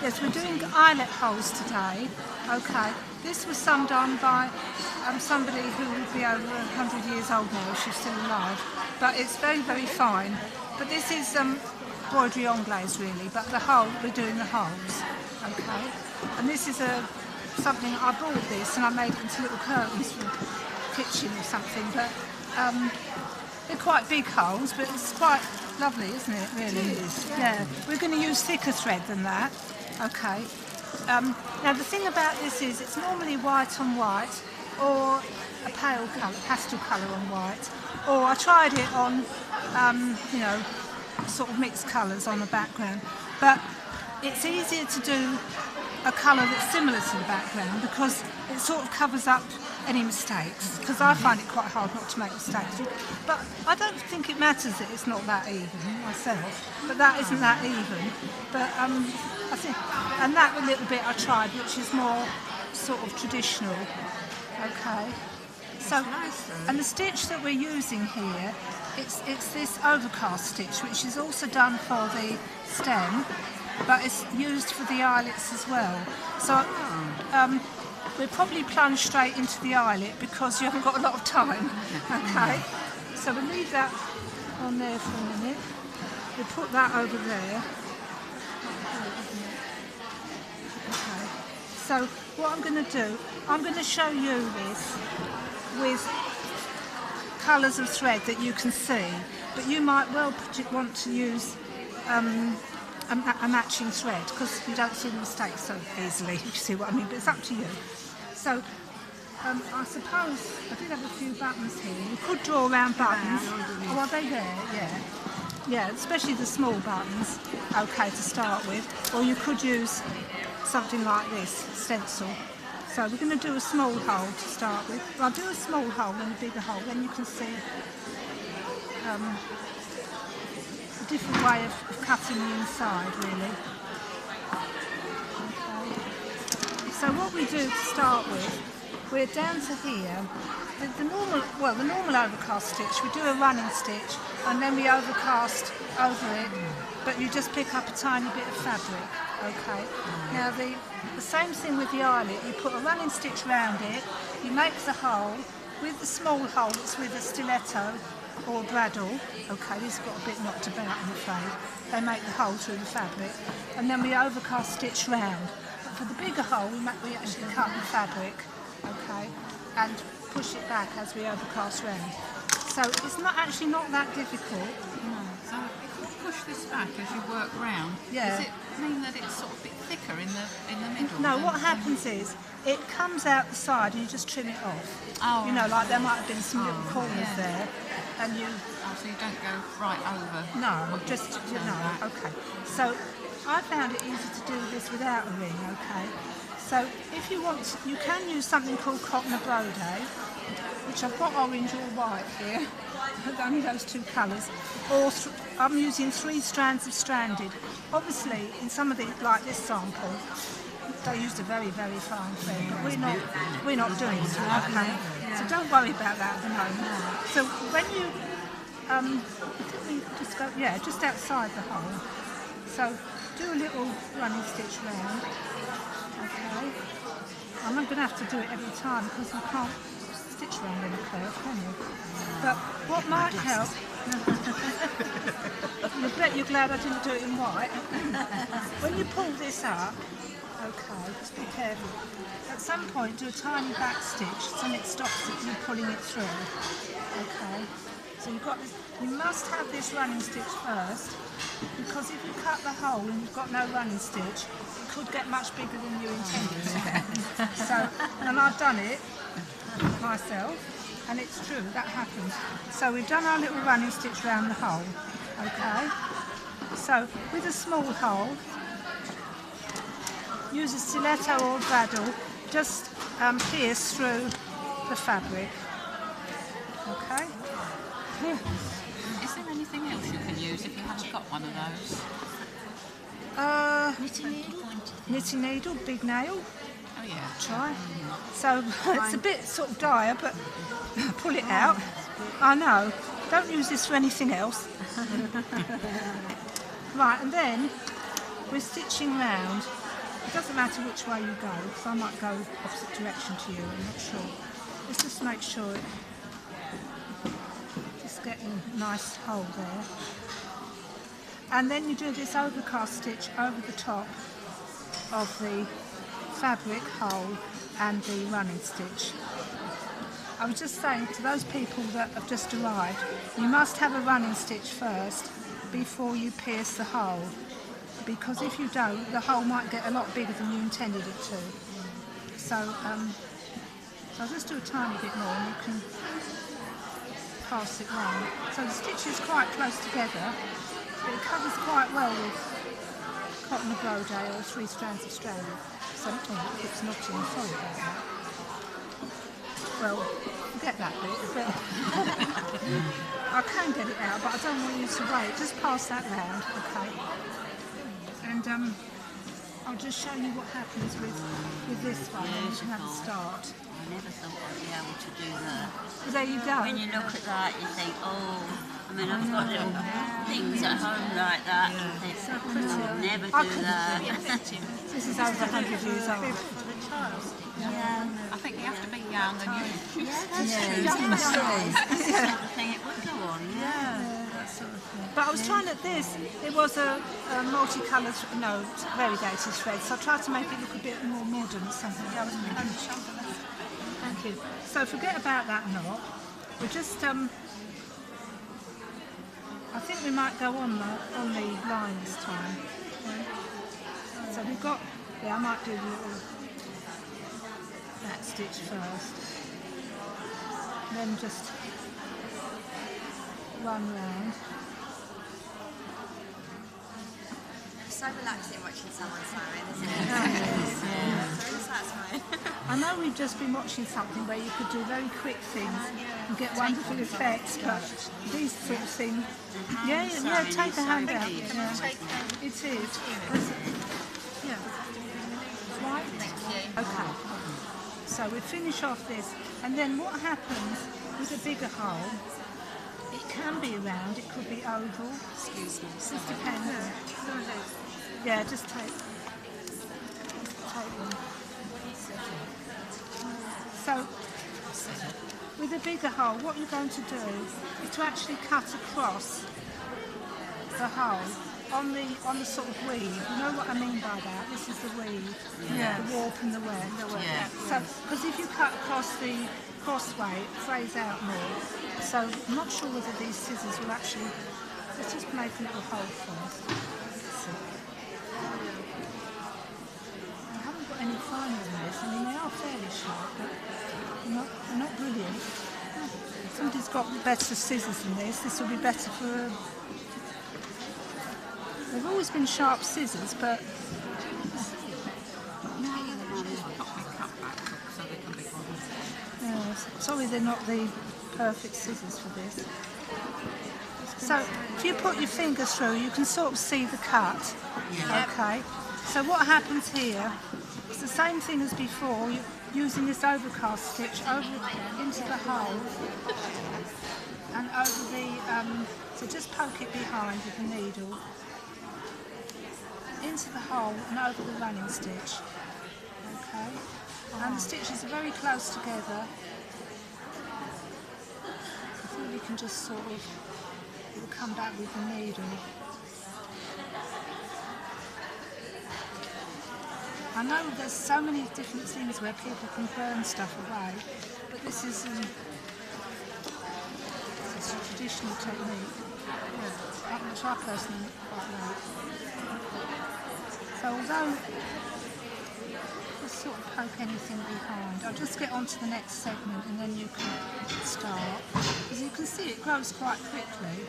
Yes, we're doing eyelet holes today. Okay, this was done by somebody who would be over 100 years old now if she's still alive, but it's very, very fine. But this is Broderie Anglaise really, but the hole, we're doing the holes. Okay, and this is something, I bought this and I made it into little curtains for the kitchen or something, but they're quite big holes, but it's quite lovely, isn't it, really? It is, yeah. We're going to use thicker thread than that. Okay. Now the thing about this is it's normally white on white, or a pale colour, pastel colour on white, or I tried it on, you know, sort of mixed colours on the background, but it's easier to do a colour that's similar to the background because it sort of covers up any mistakes, because I find it quite hard not to make mistakes. But I don't think it matters that it's not that even myself, but that isn't that even. But I think, and that little bit I tried, which is more sort of traditional. Okay. So, and the stitch that we're using here, it's this overcast stitch, which is also done for the stem, but it's used for the eyelets as well. So we'll probably plunge straight into the eyelet because you haven't got a lot of time. Okay, so we'll leave that on there for a minute. We'll put that over there. Okay, so what I'm going to do, I'm going to show you this with colours of thread that you can see, but you might well want to use a matching thread because you don't see the mistakes so easily, if you see what I mean, but it's up to you. So I suppose I did have a few buttons here. You could draw around buttons. Oh, are they there? Yeah. Yeah, especially the small buttons, okay, to start with. Or you could use something like this, stencil. So we're going to do a small hole to start with. Well, I'll do a small hole and a bigger hole, then you can see a different way of cutting the inside, really. Okay. So what we do to start with, we're down to here. The normal overcast stitch, we do a running stitch and then we overcast over it, but you just pick up a tiny bit of fabric. Okay. Now the same thing with the eyelet. You put a running stitch round it, you make the hole with the small hole that's with a stiletto or a bradawl. Okay, this has got a bit knocked about, I'm afraid. They make the hole through the fabric, and then we overcast stitch round. But for the bigger hole, we actually cut the fabric, okay, and push it back as we overcast round. So it's actually not that difficult. No. So if you push this back as you work round, yeah. Does it mean that it's sort of a bit thicker in the middle? No, what happens is it comes out the side and you just trim it off. Oh, you know, like there might have been some little corners there, and you. Oh, so you don't go right over. No, just you know. Okay. So I found it easy to do this without a ring. Okay. So if you want, you can use something called cotton or Broderie, which I've got orange or white here. Only those two colours. Or I'm using 3 strands of stranded. Obviously, in some of these, like this sample, they used a very, very fine thread, but we're not doing it. Okay. So don't worry about that at the moment. So when you just go, yeah, just outside the hole. So do a little running stitch round. Okay. I'm not going to have to do it every time because you can't stitch round in a curve, can you? But what might help, I bet you're glad I didn't do it in white. When you pull this up, okay, just be careful. At some point do a tiny back stitch so it stops you pulling it through. Okay. So you've got this, you must have this running stitch first, because if you cut the hole and you've got no running stitch, it could get much bigger than you intended. So, and I've done it myself, and it's true, that happens. So we've done our little running stitch round the hole, okay? So with a small hole, use a stiletto or a bradawl, just pierce through the fabric, okay? Is there anything else you can use if you haven't got one of those? Knitting needle, big nail. Oh yeah. Try. So it's a bit sort of dire, but pull it out. I know. Don't use this for anything else. Right, and then we're stitching round. It doesn't matter which way you go, because I might go opposite direction to you, I'm not sure. Let's just make sure just get a nice hole there. And then you do this overcast stitch over the top of the fabric hole and the running stitch. I was just saying to those people that have just arrived, you must have a running stitch first before you pierce the hole, because if you don't, the hole might get a lot bigger than you intended it to. So I'll just do a tiny bit more and you can pass it round. So the stitch is quite close together, but it covers quite well with cotton of Broderie or 3 strands of Australia. So it's not in, sorry about that. Well, forget that bit, but I can get it out, but I don't want you to wait. Just pass that round, okay? And I'll just show you what happens with this one, and you can have a start. I never thought I'd be able to do that. Well, there you go. When you look at that, you think, oh, I mean, I've got little things at home like that, and you think, So pretty. I'll never do that. This is over 100 years old. Yeah. I think you have to be young and you. I think it would go on, That sort of thing. But I was trying at this, it was a multicoloured, no, variegated thread, so I tried to make it look a bit more modern, something else. Thank you. So forget about that knot. We're just, I think we might go on the line this time. Okay. So we've got, yeah, I might do the little, that stitch first. Then just run round. It's so relaxing watching someone sewing, isn't it? So satisfying. I know we've just been watching something where you could do very quick things and get wonderful effects, but these sort of things, yeah, take the hand out. Yeah. It is. Yeah. Right? Okay. So we finish off this, and then what happens with a bigger hole? It can be round, it could be oval. Excuse me. Just depends. Yeah, just take one. So, with a bigger hole, what you're going to do is to actually cut across the hole on the sort of weave. You know what I mean by that? This is the weave, the warp and the wear. So, because if you cut across the crossway, it frays out more. So, I'm not sure whether these scissors will actually. Let's just make a little hole first. I haven't got any finer than this. I mean, they are fairly sharp, but they're not brilliant. Somebody's got better scissors than this. This will be better for. They've always been sharp scissors, but. Sorry, they're not the perfect scissors for this. So, if you put your fingers through, you can sort of see the cut. Okay. So what happens here? It's the same thing as before. You're using this overcast stitch into the hole and over the. So just poke it behind with the needle into the hole and over the running stitch. Okay. And the stitches are very close together. I think we can just sort of, it will come back with the needle. I know there's so many different things where people can burn stuff away, but this is a traditional technique, which I personally quite like. So although just sort of poke anything behind, I'll just get onto the next segment and then you can start. As you can see, it grows quite quickly.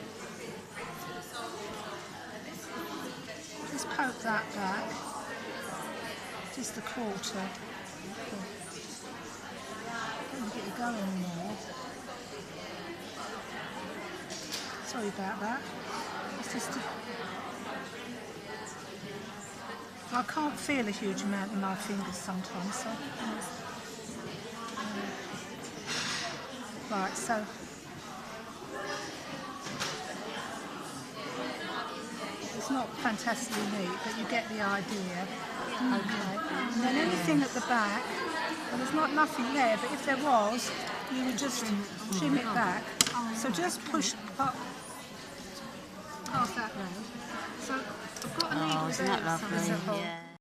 Just poke that back, just a quarter. Don't get you going more. Sorry about that. It's just I can't feel a huge amount in my fingers sometimes, so. Right, so. it's not fantastically neat, but you get the idea. Okay. And then anything at the back, well, there's nothing there, but if there was, you would just trim it back. So just push up past that round. So I've got a needle Oh, isn't there. that lovely? Somewhere. Yeah.